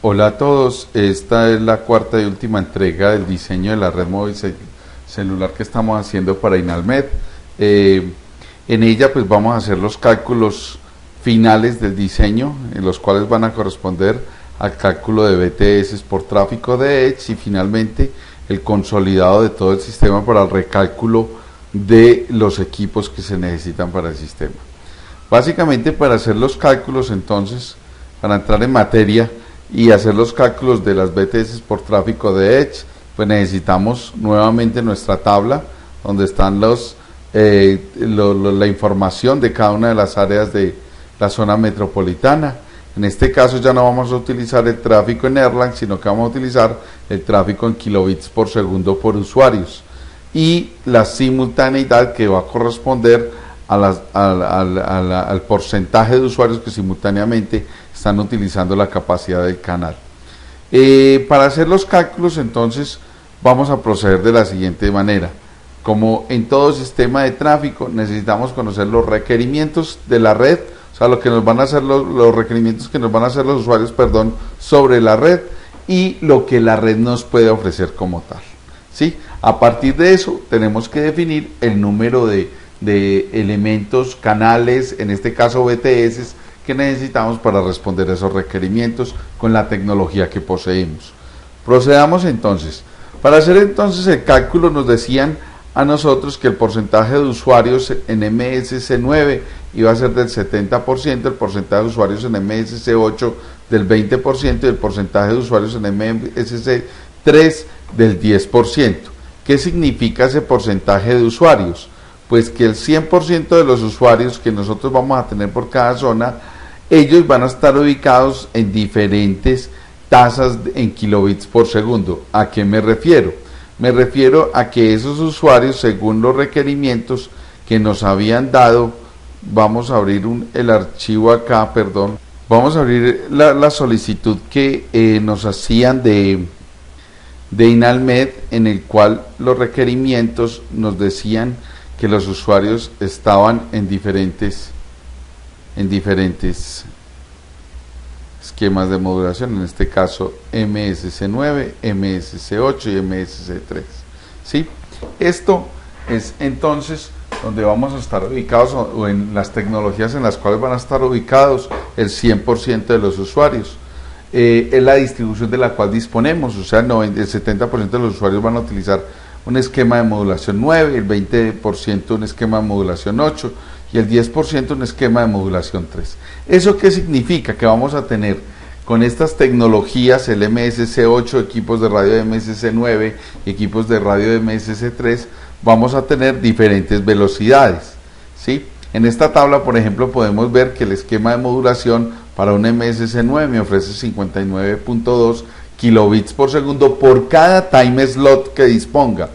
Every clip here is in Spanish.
Hola a todos, esta es la cuarta y última entrega del diseño de la red móvil celular que estamos haciendo para INALMED. En ella pues vamos a hacer los cálculos finales del diseño, en los cuales van a corresponder al cálculo de BTS por tráfico de Edge y finalmente el consolidado de todo el sistema para el recálculo de los equipos que se necesitan para el sistema. Básicamente, para hacer los cálculos, entonces, para entrar en materia y hacer los cálculos de las BTS por tráfico de Edge, pues necesitamos nuevamente nuestra tabla donde están la información de cada una de las áreas de la zona metropolitana. En este caso ya no vamos a utilizar el tráfico en Erlang, sino que vamos a utilizar el tráfico en kilobits por segundo por usuarios y la simultaneidad que va a corresponder al porcentaje de usuarios que simultáneamente están utilizando la capacidad del canal. Para hacer los cálculos, entonces, vamos a proceder de la siguiente manera. Como en todo sistema de tráfico, necesitamos conocer los requerimientos de la red, o sea, lo que nos van a hacer los requerimientos que nos van a hacer los usuarios, sobre la red y lo que la red nos puede ofrecer como tal. ¿Sí? A partir de eso, tenemos que definir el número de elementos, canales, en este caso BTS, que necesitamos para responder a esos requerimientos con la tecnología que poseemos. Procedamos entonces. Para hacer entonces el cálculo nos decían a nosotros que el porcentaje de usuarios en MSC9 iba a ser del 70%, el porcentaje de usuarios en MSC8 del 20% y el porcentaje de usuarios en MSC3 del 10%. ¿Qué significa ese porcentaje de usuarios? Pues que el 100% de los usuarios que nosotros vamos a tener por cada zona, ellos van a estar ubicados en diferentes tasas en kilobits por segundo. ¿A qué me refiero? Me refiero a que esos usuarios, según los requerimientos que nos habían dado, vamos a abrir el archivo acá, perdón, vamos a abrir la solicitud que nos hacían de INALMED, en el cual los requerimientos nos decían que los usuarios estaban en diferentes esquemas de modulación, en este caso MSC9, MSC8 y MSC3. ¿Sí? Esto es entonces donde vamos a estar ubicados, o en las tecnologías en las cuales van a estar ubicados el 100% de los usuarios. Es la distribución de la cual disponemos, o sea, el 70% de los usuarios van a utilizar un esquema de modulación 9, el 20% un esquema de modulación 8 y el 10% un esquema de modulación 3. ¿Eso qué significa? Que vamos a tener con estas tecnologías, el MSC8, equipos de radio de MSC9 y equipos de radio de MSC3, vamos a tener diferentes velocidades. ¿Sí? En esta tabla, por ejemplo, podemos ver que el esquema de modulación para un MSC9 me ofrece 59.2 kilobits por segundo por cada time slot que disponga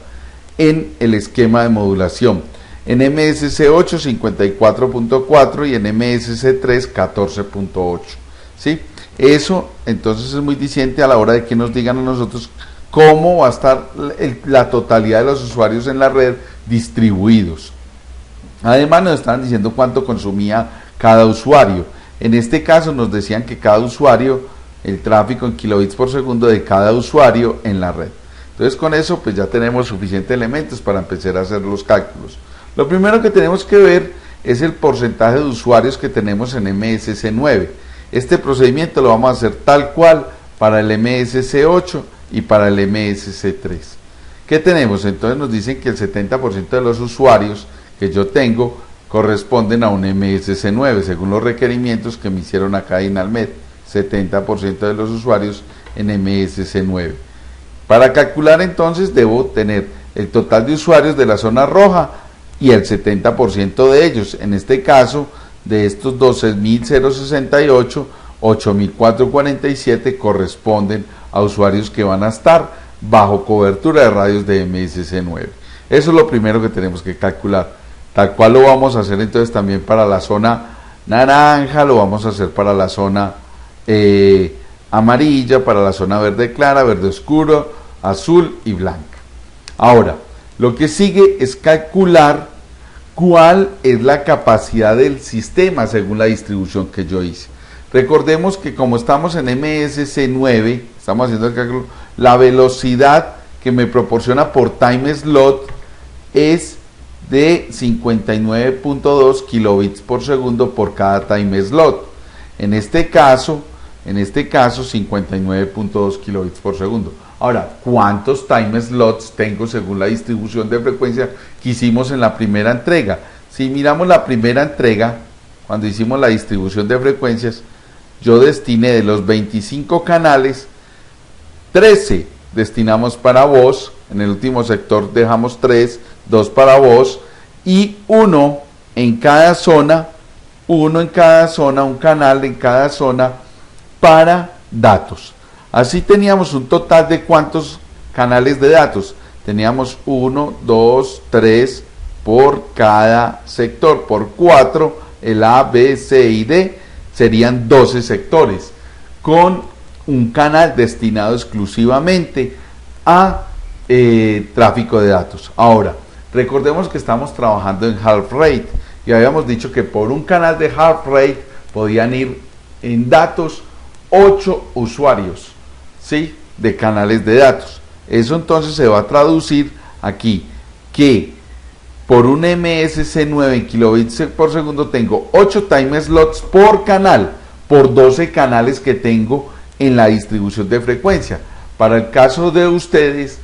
en el esquema de modulación. En MSC8 54.4 y en MSC3 14.8. ¿Sí? Eso entonces es muy diciente a la hora de que nos digan a nosotros cómo va a estar la totalidad de los usuarios en la red distribuidos. Además nos estaban diciendo cuánto consumía cada usuario. En este caso nos decían que cada usuario, el tráfico en kilobits por segundo de cada usuario en la red. Entonces con eso pues ya tenemos suficientes elementos para empezar a hacer los cálculos. Lo primero que tenemos que ver es el porcentaje de usuarios que tenemos en MSC9. Este procedimiento lo vamos a hacer tal cual para el MSC8 y para el MSC3. ¿Qué tenemos? Entonces nos dicen que el 70% de los usuarios que yo tengo corresponden a un MSC9 según los requerimientos que me hicieron acá en INALMED. 70% de los usuarios en MSC9. Para calcular entonces debo tener el total de usuarios de la zona roja y el 70% de ellos. En este caso, de estos 12.068, 8.447 corresponden a usuarios que van a estar bajo cobertura de radios de MSC9. Eso es lo primero que tenemos que calcular. Tal cual lo vamos a hacer entonces también para la zona naranja, lo vamos a hacer para la zona amarilla, para la zona verde clara, verde oscuro, azul y blanca. Ahora, lo que sigue es calcular cuál es la capacidad del sistema según la distribución que yo hice. Recordemos que como estamos en MSC 9, estamos haciendo el cálculo, la velocidad que me proporciona por time slot es de 59.2 kilobits por segundo por cada time slot. En este caso 59.2 kilobits por segundo. Ahora, ¿cuántos time slots tengo según la distribución de frecuencia que hicimos en la primera entrega? Si miramos la primera entrega, cuando hicimos la distribución de frecuencias, yo destiné de los 25 canales, 13 destinamos para voz, en el último sector dejamos 3, 2 para voz, y uno en cada zona, un canal en cada zona para datos. Así teníamos un total de ¿cuántos canales de datos? Teníamos 1, 2, 3 por cada sector, por 4, el A, B, C y D, serían 12 sectores, con un canal destinado exclusivamente a tráfico de datos. Ahora, recordemos que estamos trabajando en half rate, y habíamos dicho que por un canal de half rate podían ir en datos 8 usuarios, ¿sí?, de canales de datos. Eso entonces se va a traducir aquí, que por un MSC 9 en kilobits por segundo tengo 8 time slots por canal, por 12 canales que tengo en la distribución de frecuencia. Para el caso de ustedes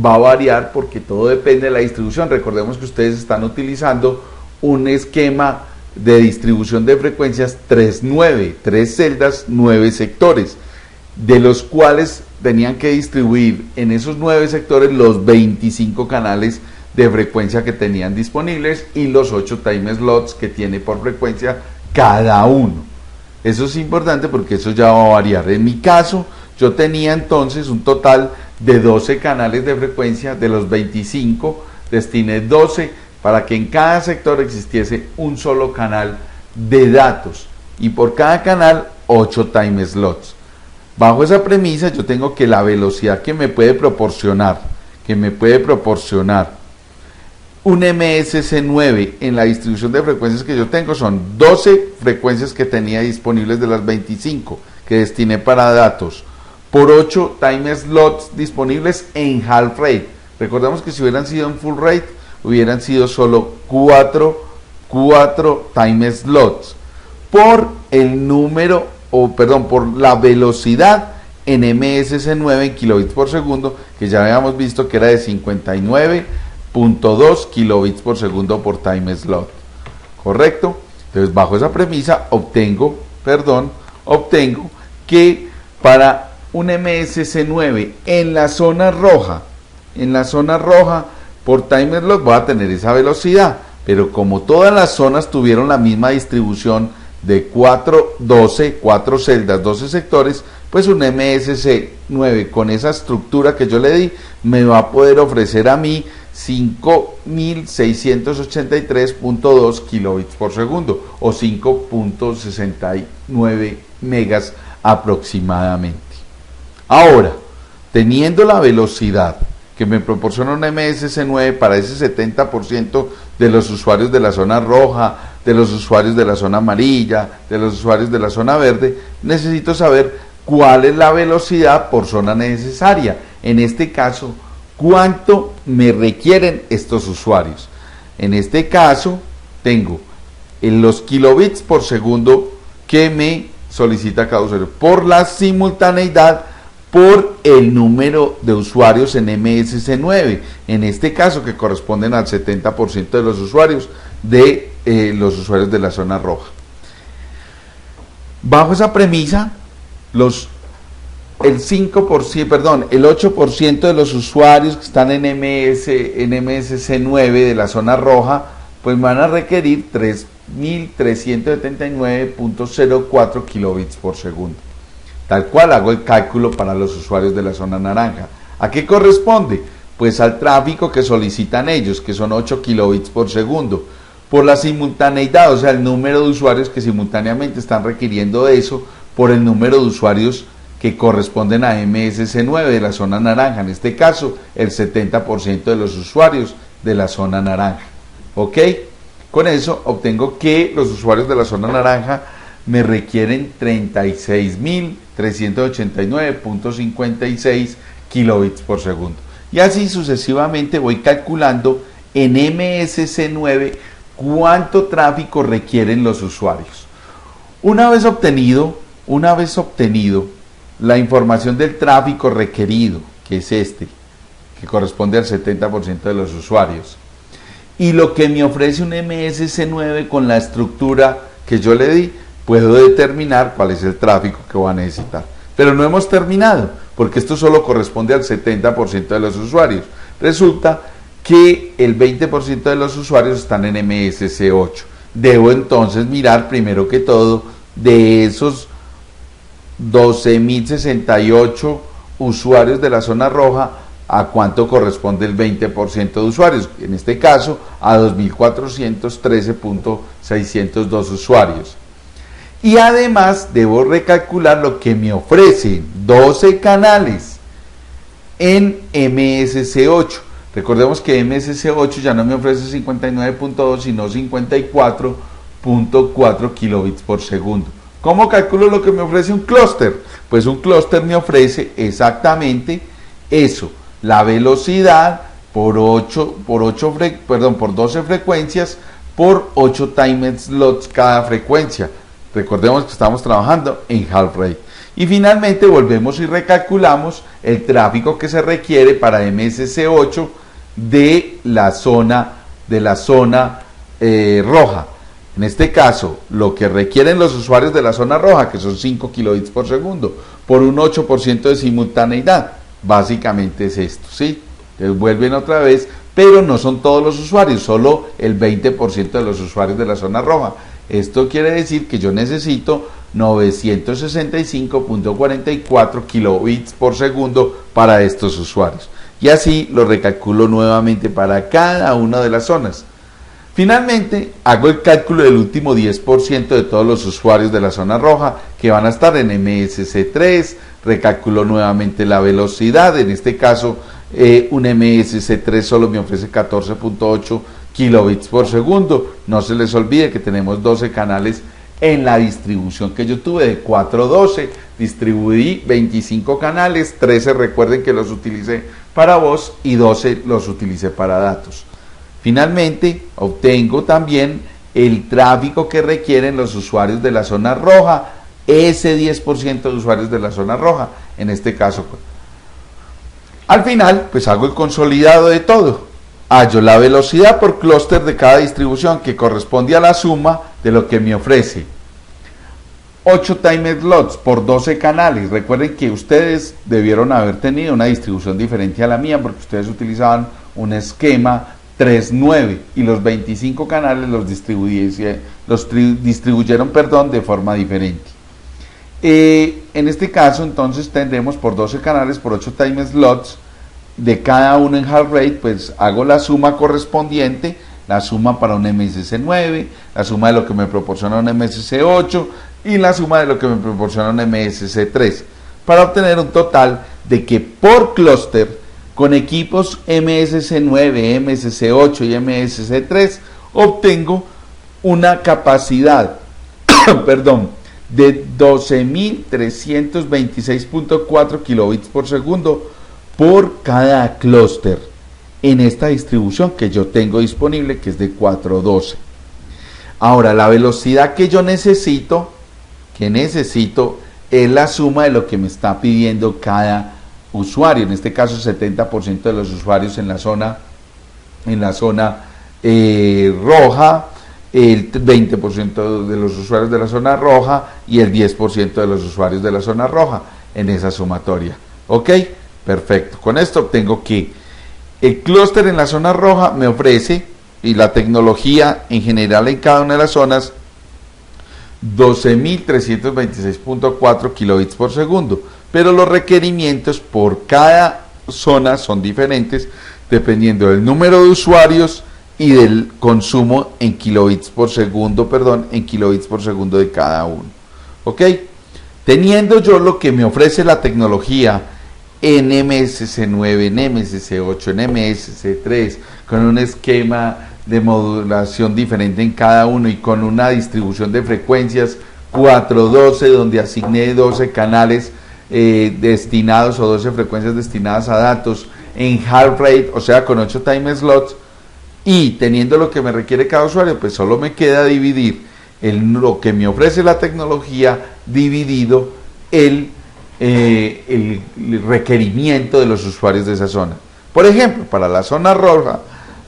va a variar porque todo depende de la distribución. Recordemos que ustedes están utilizando un esquema de distribución de frecuencias 3-9, 3 celdas, 9 sectores, de los cuales tenían que distribuir en esos 9 sectores los 25 canales de frecuencia que tenían disponibles y los 8 time slots que tiene por frecuencia cada uno. Eso es importante porque eso ya va a variar. En mi caso, yo tenía entonces un total de 12 canales de frecuencia, de los 25, destiné 12 para que en cada sector existiese un solo canal de datos y por cada canal 8 time slots. Bajo esa premisa yo tengo que la velocidad que me puede proporcionar un MSC 9 en la distribución de frecuencias que yo tengo son 12 frecuencias que tenía disponibles de las 25 que destiné para datos, por 8 time slots disponibles en half rate. Recordemos que si hubieran sido en full rate hubieran sido solo 4 time slots por el número, por la velocidad en MSC 9 en kilobits por segundo, que ya habíamos visto que era de 59.2 kilobits por segundo por time slot, ¿correcto? Entonces bajo esa premisa obtengo que para un MSC 9 en la zona roja por time slot va a tener esa velocidad, pero como todas las zonas tuvieron la misma distribución de 4 celdas, 12 sectores, pues un MSC 9 con esa estructura que yo le di me va a poder ofrecer a mí 5.683.2 kilobits por segundo o 5.69 megas aproximadamente. Ahora, teniendo la velocidad que me proporciona un MSC 9 para ese 70% de los usuarios de la zona roja, de los usuarios de la zona amarilla, de los usuarios de la zona verde, necesito saber cuál es la velocidad por zona necesaria. En este caso, ¿cuánto me requieren estos usuarios? En este caso, tengo en los kilobits por segundo que me solicita cada usuario por la simultaneidad, por el número de usuarios en MSC 9, en este caso que corresponden al 70% de los usuarios de la zona roja. Bajo esa premisa, el 8% de los usuarios que están en MSC 9 de la zona roja, pues van a requerir 3.379.04 kilobits por segundo. Tal cual hago el cálculo para los usuarios de la zona naranja. ¿A qué corresponde? Pues al tráfico que solicitan ellos, que son 8 kilobits por segundo. Por la simultaneidad, o sea, el número de usuarios que simultáneamente están requiriendo eso, por el número de usuarios que corresponden a MSC 9 de la zona naranja. En este caso, el 70% de los usuarios de la zona naranja. ¿Ok? Con eso obtengo que los usuarios de la zona naranja me requieren 36.389.56 kilobits por segundo. Y así sucesivamente voy calculando en MSC9 cuánto tráfico requieren los usuarios. Una vez obtenido la información del tráfico requerido, que es este, que corresponde al 70% de los usuarios, y lo que me ofrece un MSC9 con la estructura que yo le di, puedo determinar cuál es el tráfico que voy a necesitar. Pero no hemos terminado, porque esto solo corresponde al 70% de los usuarios. Resulta que el 20% de los usuarios están en MSC8. Debo entonces mirar primero que todo de esos 12.068 usuarios de la zona roja, a cuánto corresponde el 20% de usuarios, en este caso a 2.413.602 usuarios. Y además debo recalcular lo que me ofrecen 12 canales en MSC8. Recordemos que MSC8 ya no me ofrece 59.2 sino 54.4 kilobits por segundo. ¿Cómo calculo lo que me ofrece un clúster? Pues un clúster me ofrece exactamente eso, la velocidad por 12 frecuencias por 8 time slots cada frecuencia. Recordemos que estamos trabajando en half rate. Y finalmente volvemos y recalculamos el tráfico que se requiere para MSC8 de la zona roja. En este caso, lo que requieren los usuarios de la zona roja, que son 5 kilobits por segundo, por un 8% de simultaneidad. Básicamente es esto, ¿sí? Entonces vuelven otra vez, pero no son todos los usuarios, solo el 20% de los usuarios de la zona roja. Esto quiere decir que yo necesito 965.44 kilobits por segundo para estos usuarios. Y así lo recalculo nuevamente para cada una de las zonas. Finalmente, hago el cálculo del último 10% de todos los usuarios de la zona roja que van a estar en MSC3, recalculo nuevamente la velocidad, en este caso un MSC3 solo me ofrece 14.8 kilobits por segundo. No se les olvide que tenemos 12 canales en la distribución que yo tuve de 4-12, distribuí 25 canales, 13 recuerden que los utilicé para voz y 12 los utilicé para datos. Finalmente, obtengo también el tráfico que requieren los usuarios de la zona roja, ese 10% de usuarios de la zona roja, en este caso. Al final, pues hago el consolidado de todo. Hallo la velocidad por clúster de cada distribución, que corresponde a la suma de lo que me ofrece 8 time slots por 12 canales. Recuerden que ustedes debieron haber tenido una distribución diferente a la mía, porque ustedes utilizaban un esquema 3-9 y los 25 canales los distribuyeron de forma diferente. En este caso entonces tendremos por 12 canales por 8 time slots de cada uno en half rate, pues hago la suma correspondiente, la suma para un MSC9, la suma de lo que me proporciona un MSC8 y la suma de lo que me proporciona un MSC3, para obtener un total de que por clúster con equipos MSC9, MSC8 y MSC3 obtengo una capacidad de 12.326.4 kilobits por segundo por cada clúster en esta distribución que yo tengo disponible, que es de 4-12. Ahora, la velocidad que yo necesito es la suma de lo que me está pidiendo cada usuario, en este caso 70% de los usuarios en la zona roja, el 20% de los usuarios de la zona roja y el 10% de los usuarios de la zona roja en esa sumatoria. ¿Ok? Perfecto. Con esto obtengo que el clúster en la zona roja me ofrece, y la tecnología en general en cada una de las zonas, 12.326.4 kilobits por segundo, pero los requerimientos por cada zona son diferentes dependiendo del número de usuarios y del consumo en kilobits por segundo, de cada uno. ¿Ok? Teniendo yo lo que me ofrece la tecnología en MSC9, en MSC8, en MSC3, con un esquema de modulación diferente en cada uno y con una distribución de frecuencias 412, donde asigné 12 canales destinados o 12 frecuencias destinadas a datos en half rate, o sea, con 8 time slots, y teniendo lo que me requiere cada usuario, pues solo me queda dividir lo que me ofrece la tecnología dividido el requerimiento de los usuarios de esa zona. Por ejemplo, para la zona roja,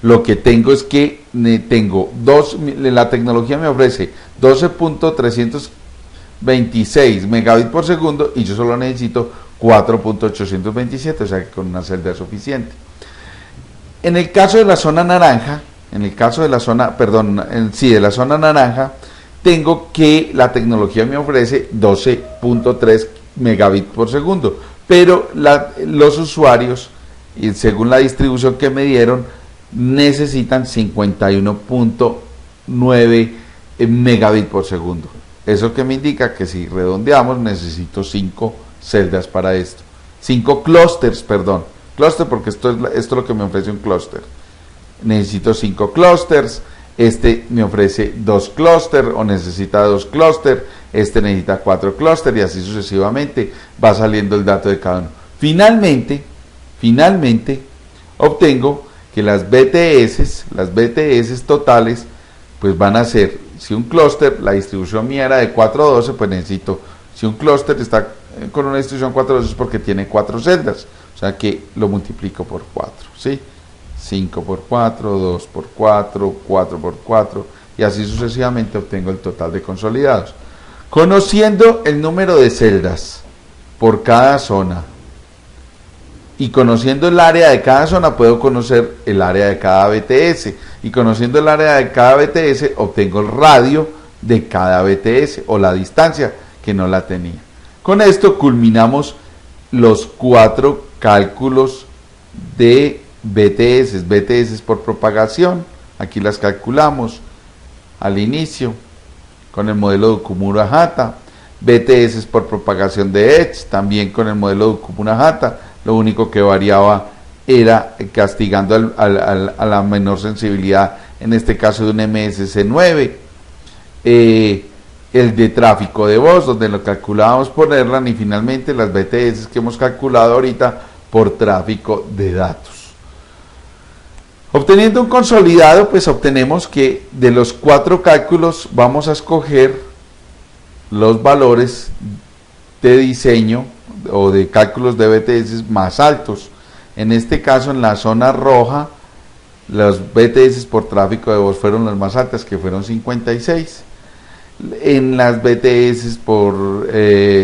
lo que tengo es que la tecnología me ofrece 12.326 megabits por segundo y yo solo necesito 4.827, o sea que con una celda es suficiente. En el caso de la zona naranja, de la zona naranja, tengo que la tecnología me ofrece 12.3 megabits por segundo, pero los usuarios, y según la distribución que me dieron, necesitan 51.9 megabits por segundo. Eso que me indica que si redondeamos necesito 5 celdas para esto. 5 clusters, perdón. Cluster porque esto es lo que me ofrece un clúster. Necesito 5 clusters. Este me ofrece 2 clusters o necesita 2 clusters. Este necesita 4 clusters y así sucesivamente va saliendo el dato de cada uno. Finalmente, obtengo que las BTS totales, pues van a ser, si un clúster, la distribución mía era de 412, pues necesito, si un clúster está con una distribución 412 es porque tiene 4 celdas, o sea que lo multiplico por 4, ¿sí? 5 por 4, 2 por 4, 4 por 4, y así sucesivamente obtengo el total de consolidados. Conociendo el número de celdas por cada zona, y conociendo el área de cada zona, puedo conocer el área de cada BTS. Y conociendo el área de cada BTS, obtengo el radio de cada BTS o la distancia, que no la tenía. Con esto culminamos los 4 cálculos de BTS. BTS por propagación. Aquí las calculamos al inicio con el modelo de Okumura-Hata. BTS por propagación de Edge, también con el modelo de Okumura-Hata. Lo único que variaba era castigando a la menor sensibilidad, en este caso de un MSC9, el de tráfico de voz, donde lo calculábamos por Erlang, y finalmente las BTS que hemos calculado ahorita por tráfico de datos. Obteniendo un consolidado, pues obtenemos que de los 4 cálculos vamos a escoger los valores de diseño o de cálculos de BTS más altos. En este caso, en la zona roja, los BTS por tráfico de voz fueron las más altas, que fueron 56. En las BTS por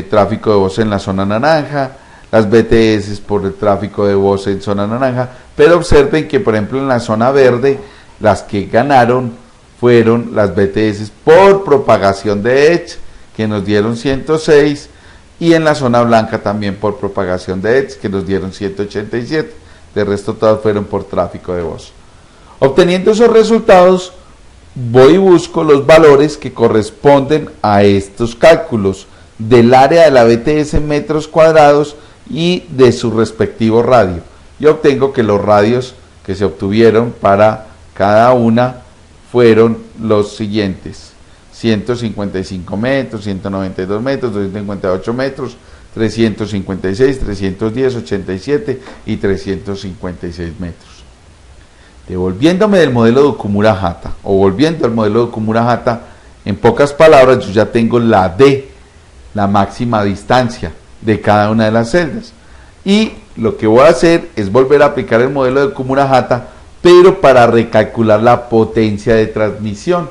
tráfico de voz en la zona naranja, las BTS por el tráfico de voz en zona naranja, pero observen que por ejemplo en la zona verde, las que ganaron fueron las BTS por propagación de Edge, que nos dieron 106, y en la zona blanca también por propagación de Edge, que nos dieron 187. De resto todas fueron por tráfico de voz. Obteniendo esos resultados, voy y busco los valores que corresponden a estos cálculos del área de la BTS en metros cuadrados y de su respectivo radio. Y obtengo que los radios que se obtuvieron para cada una fueron los siguientes: 155 metros, 192 metros, 258 metros, 356, 310, 87 y 356 metros. Devolviéndome del modelo de Okumura-Hata, o volviendo al modelo de Okumura-Hata, en pocas palabras, yo ya tengo la máxima distancia de cada una de las celdas. Y lo que voy a hacer es volver a aplicar el modelo de Okumura-Hata, pero para recalcular la potencia de transmisión.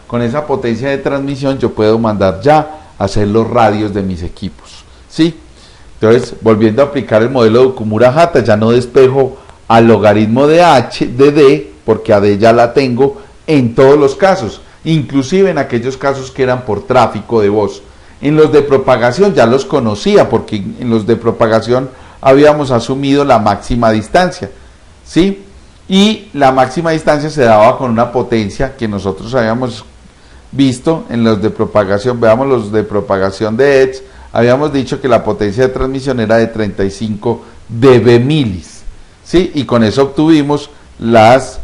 Con esa potencia de transmisión yo puedo mandar ya a hacer los radios de mis equipos, ¿sí? Entonces, volviendo a aplicar el modelo de Okumura-Hata, ya no despejo al logaritmo de D, porque a D ya la tengo en todos los casos, inclusive en aquellos casos que eran por tráfico de voz. En los de propagación ya los conocía, porque en los de propagación habíamos asumido la máxima distancia, ¿sí? Y la máxima distancia se daba con una potencia que nosotros habíamos visto en los de propagación. Veamos los de propagación de Edge. Habíamos dicho que la potencia de transmisión era de 35 dB milis, ¿sí? Y con eso obtuvimos las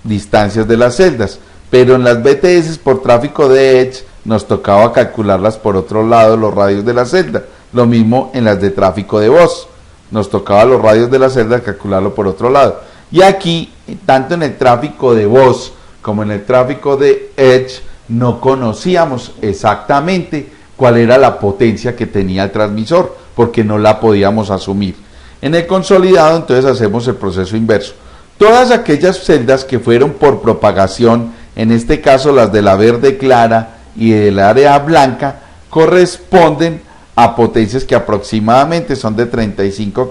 distancias de las celdas. Pero en las BTS por tráfico de Edge nos tocaba calcularlas por otro lado, los radios de la celda. Lo mismo en las de tráfico de voz, nos tocaba los radios de la celda calcularlo por otro lado. Y aquí, tanto en el tráfico de voz como en el tráfico de Edge, no conocíamos exactamente cuál era la potencia que tenía el transmisor, porque no la podíamos asumir. En el consolidado, entonces hacemos el proceso inverso. Todas aquellas celdas que fueron por propagación, en este caso las de la verde clara y del área blanca, corresponden a potencias que aproximadamente son de 35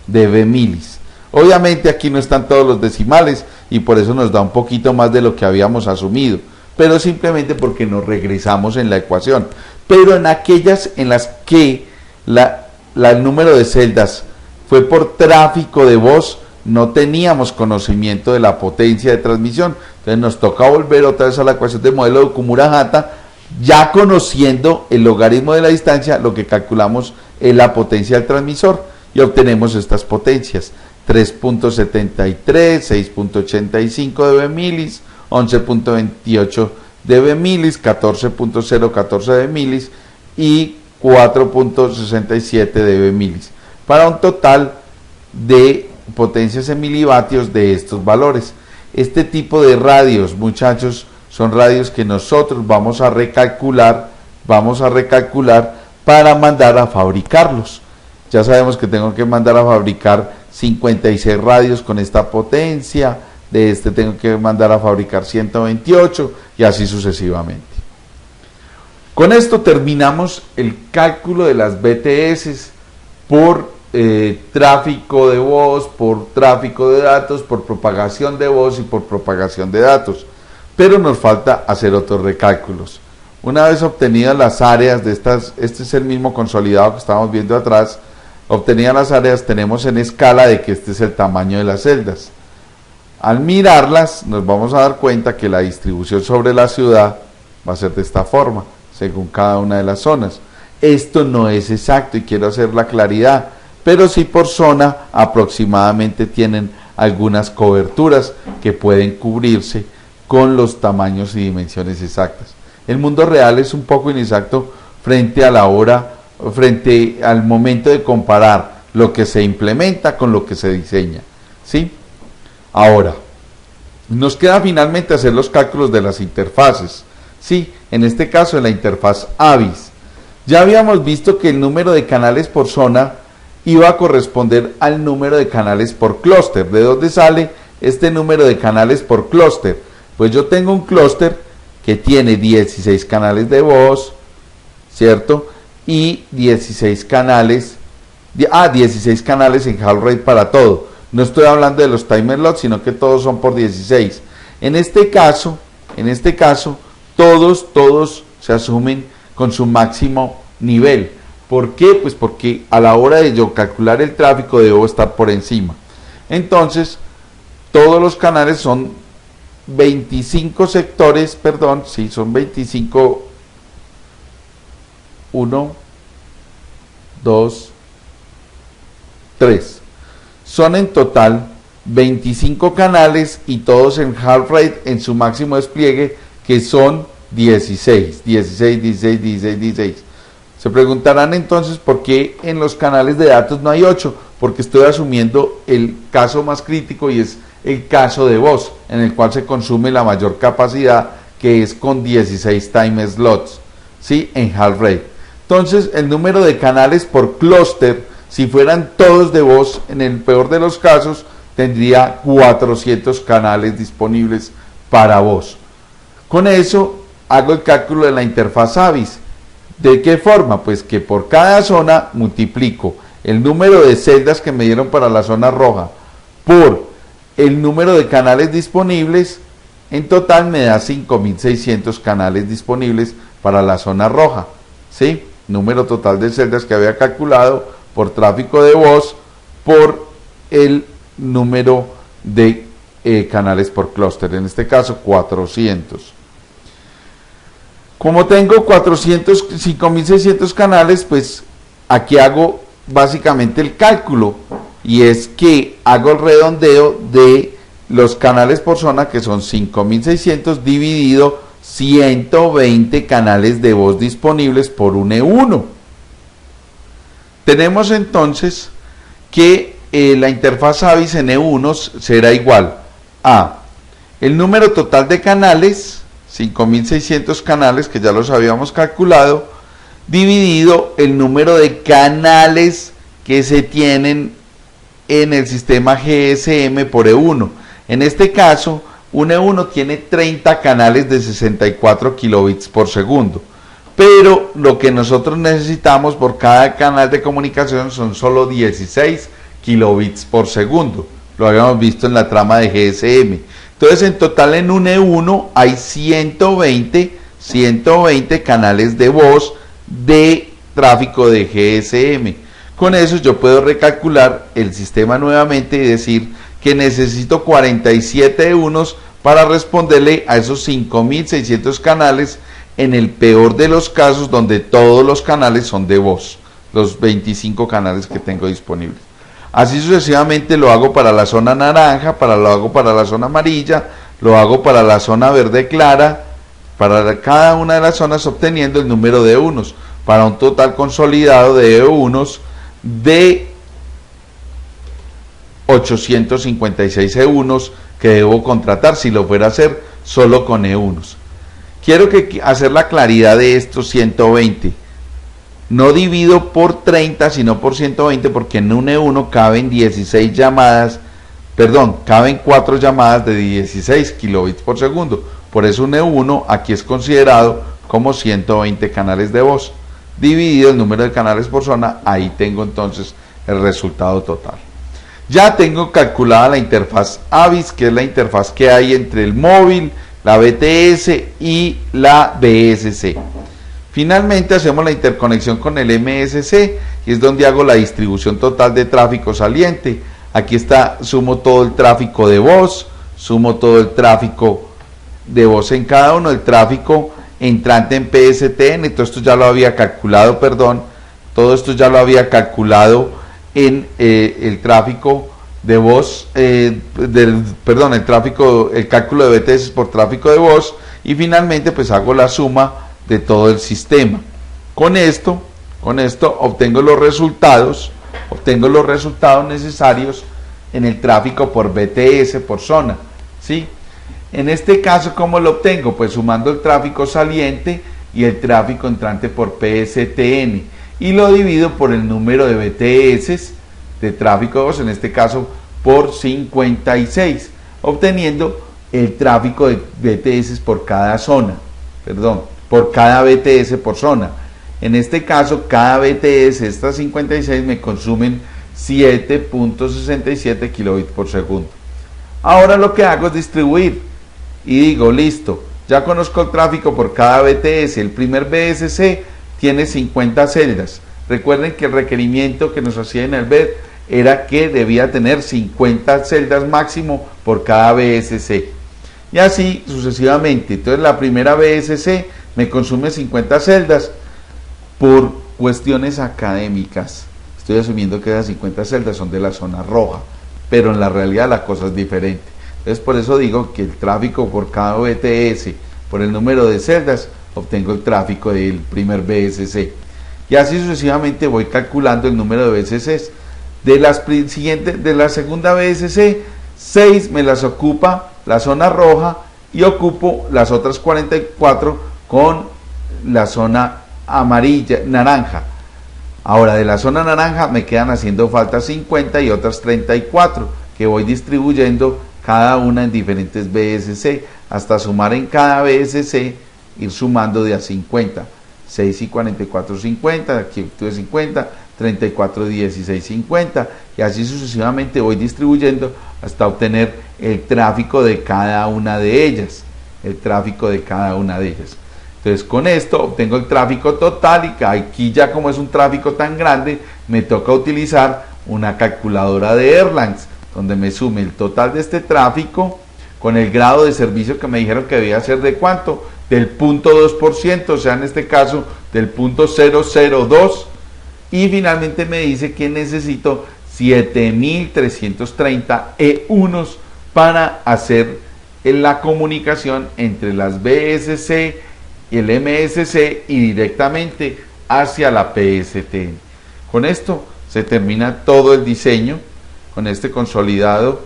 dB milis. Obviamente aquí no están todos los decimales y por eso nos da un poquito más de lo que habíamos asumido, pero simplemente porque nos regresamos en la ecuación. Pero en aquellas en las que el número de celdas fue por tráfico de voz, no teníamos conocimiento de la potencia de transmisión. Entonces nos toca volver otra vez a la ecuación del modelo de Okumura-Hata, ya conociendo el logaritmo de la distancia. Lo que calculamos es la potencia del transmisor y obtenemos estas potencias: 3.73, 6.85 dB milis, 11.28 dB milis, 14.014 dB milis y 4.67 dB milis, para un total de potencias en milivatios de estos valores. Este tipo de radios, muchachos, son radios que nosotros vamos a recalcular para mandar a fabricarlos. Ya sabemos que tengo que mandar a fabricar 56 radios con esta potencia, de este tengo que mandar a fabricar 128 y así sucesivamente. Con esto terminamos el cálculo de las BTS por tráfico de voz, por tráfico de datos, por propagación de voz y por propagación de datos. Pero nos falta hacer otros recálculos. Una vez obtenidas las áreas de estas, este es el mismo consolidado que estábamos viendo atrás, obtenidas las áreas, tenemos en escala de que este es el tamaño de las celdas. Al mirarlas nos vamos a dar cuenta que la distribución sobre la ciudad va a ser de esta forma, según cada una de las zonas. Esto no es exacto y quiero hacer la claridad, pero sí por zona aproximadamente tienen algunas coberturas que pueden cubrirse con los tamaños y dimensiones exactas. El mundo real es un poco inexacto frente al momento de comparar lo que se implementa con lo que se diseña, ¿sí? Ahora, nos queda finalmente hacer los cálculos de las interfaces, ¿sí? En este caso en la interfaz AVIS. Ya habíamos visto que el número de canales por zona iba a corresponder al número de canales por clúster. ¿De dónde sale este número de canales por clúster? Pues yo tengo un clúster que tiene 16 canales de voz, ¿cierto? Y 16 canales en half rate para todo. No estoy hablando de los time slots, sino que todos son por 16. En este caso, todos se asumen con su máximo nivel. ¿Por qué? Pues porque a la hora de yo calcular el tráfico debo estar por encima. Entonces, todos los canales son 25 sectores, son 25, 1, 2, 3. Son en total 25 canales y todos en half rate en su máximo despliegue, que son 16. Se preguntarán entonces por qué en los canales de datos no hay 8, porque estoy asumiendo el caso más crítico y es el caso de voz, en el cual se consume la mayor capacidad, que es con 16 time slots, ¿sí? En half rate. Entonces el número de canales por clúster, si fueran todos de voz, en el peor de los casos tendría 400 canales disponibles para voz. Con eso hago el cálculo de la interfaz AVIS. ¿De qué forma? Pues que por cada zona multiplico el número de celdas que me dieron para la zona roja por el número de canales disponibles. En total me da 5.600 canales disponibles para la zona roja, ¿sí? Número total de celdas que había calculado por tráfico de voz por el número de canales por clúster, en este caso 400. Como tengo 5.600 canales, pues aquí hago básicamente el cálculo, y es que hago el redondeo de los canales por zona, que son 5.600 dividido 120 canales de voz disponibles por un E1. Tenemos entonces que la interfaz Avis en E1 será igual a el número total de canales, 5600 canales, que ya los habíamos calculado, dividido el número de canales que se tienen en el sistema GSM por E1. En este caso, un E1 tiene 30 canales de 64 kilobits por segundo, pero lo que nosotros necesitamos por cada canal de comunicación son solo 16 kilobits por segundo. Lo habíamos visto en la trama de GSM. Entonces, en total en un E1 hay 120 canales de voz de tráfico de GSM. Con eso yo puedo recalcular el sistema nuevamente y decir que necesito 47 E1s para responderle a esos 5600 canales en el peor de los casos, donde todos los canales son de voz, los 25 canales que tengo disponibles. Así sucesivamente lo hago para la zona naranja, lo hago para la zona amarilla, lo hago para la zona verde clara, para cada una de las zonas, obteniendo el número de E1s, para un total consolidado de E1s de 856 E1s que debo contratar si lo fuera a hacer solo con E1s. Quiero hacer la claridad de estos 120. No divido por 30, sino por 120, porque en un E1 caben 16 llamadas, caben 4 llamadas de 16 kilobits por segundo. Por eso un E1 aquí es considerado como 120 canales de voz. Dividido el número de canales por zona, ahí tengo entonces el resultado total. Ya tengo calculada la interfaz Avis, que es la interfaz que hay entre el móvil, la BTS y la BSC. Finalmente hacemos la interconexión con el MSC, y es donde hago la distribución total de tráfico saliente. Aquí está, sumo todo el tráfico de voz, sumo todo el tráfico de voz en cada uno, el tráfico entrante en PSTN, todo esto ya lo había calculado, todo esto ya lo había calculado en el tráfico de voz, el cálculo de BTS por tráfico de voz, y finalmente pues hago la suma de todo el sistema. Con esto obtengo los resultados necesarios en el tráfico por BTS por zona, ¿sí? En este caso, ¿cómo lo obtengo? Pues sumando el tráfico saliente y el tráfico entrante por PSTN, y lo divido por el número de BTS de tráfico de voz, en este caso por 56, obteniendo el tráfico de BTS por cada zona, por cada BTS por zona. En este caso, cada BTS, estas 56, me consumen 7.67 kilobits por segundo. Ahora lo que hago es distribuir y digo, listo, ya conozco el tráfico por cada BTS. El primer BSC tiene 50 celdas. Recuerden que el requerimiento que nos hacía en el BED era que debía tener 50 celdas máximo por cada BSC. Y así sucesivamente. Entonces la primera BSC me consume 50 celdas. Por cuestiones académicas, estoy asumiendo que esas 50 celdas son de la zona roja, pero en la realidad la cosa es diferente. Entonces por eso digo que el tráfico por cada BTS, por el número de celdas, obtengo el tráfico del primer BSC. Y así sucesivamente voy calculando el número de BSCs. De la segunda BSC, 6 me las ocupa la zona roja y ocupo las otras 44 con la zona naranja. Ahora de la zona naranja me quedan haciendo falta 50 y otras 34 que voy distribuyendo cada una en diferentes BSC hasta sumar en cada BSC, ir sumando de a 50, 6 y 44, 50, aquí tuve 50, 34, 16, 50, y así sucesivamente voy distribuyendo hasta obtener el tráfico de cada una de ellas, Entonces con esto obtengo el tráfico total, y aquí ya como es un tráfico tan grande, me toca utilizar una calculadora de Erlang, donde me sume el total de este tráfico con el grado de servicio que me dijeron que debía ser de cuánto, del 0.2%, o sea en este caso del 0.002, y finalmente me dice que necesito 7330 E1s para hacer en la comunicación entre las BSC y el MSC y directamente hacia la PSTN. Con esto se termina todo el diseño, con este consolidado,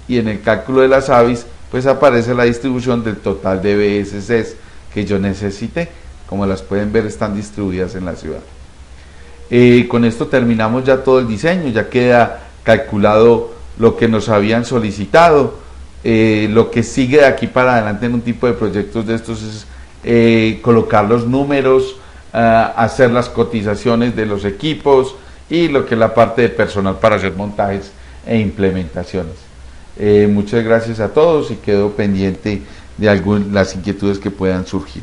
y en el cálculo de las AVIs pues aparece la distribución del total de BSCs que yo necesité. Como las pueden ver, están distribuidas en la ciudad. Con esto terminamos ya todo el diseño, ya queda calculado lo que nos habían solicitado. Lo que sigue de aquí para adelante en un tipo de proyectos de estos es colocar los números, hacer las cotizaciones de los equipos y lo que es la parte de personal para hacer montajes e implementaciones. Muchas gracias a todos y quedo pendiente de las inquietudes que puedan surgir.